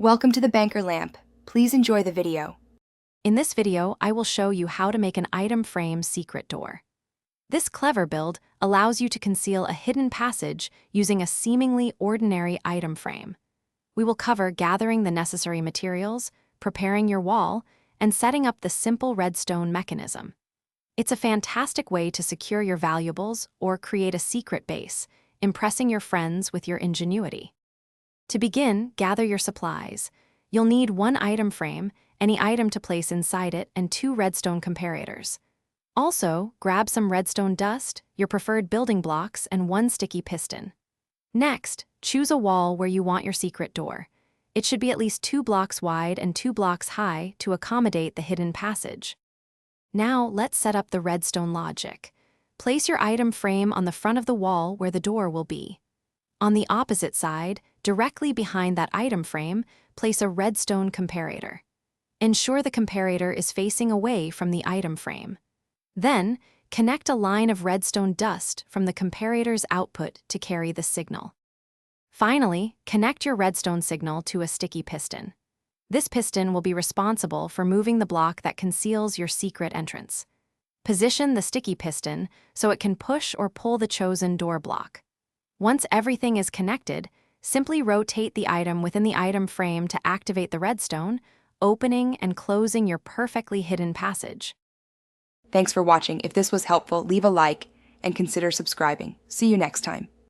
Welcome to the banker lamp. Please enjoy the video. In this video, I will show you how to make an item frame secret door. This clever build allows you to conceal a hidden passage using a seemingly ordinary item frame. We will cover gathering the necessary materials, preparing your wall, and setting up the simple redstone mechanism. It's a fantastic way to secure your valuables or create a secret base, impressing your friends with your ingenuity. To begin, gather your supplies. You'll need one item frame, any item to place inside it, and 2 redstone comparators. Also, grab some redstone dust, your preferred building blocks, and 1 sticky piston. Next, choose a wall where you want your secret door. It should be at least 2 blocks wide and 2 blocks high to accommodate the hidden passage. Now, let's set up the redstone logic. Place your item frame on the front of the wall where the door will be. On the opposite side, directly behind that item frame, place a redstone comparator. Ensure the comparator is facing away from the item frame. Then, connect a line of redstone dust from the comparator's output to carry the signal. Finally, connect your redstone signal to a sticky piston. This piston will be responsible for moving the block that conceals your secret entrance. Position the sticky piston so it can push or pull the chosen door block. Once everything is connected, simply rotate the item within the item frame to activate the redstone, opening and closing your perfectly hidden passage. Thanks for watching. If this was helpful, leave a like and consider subscribing. See you next time.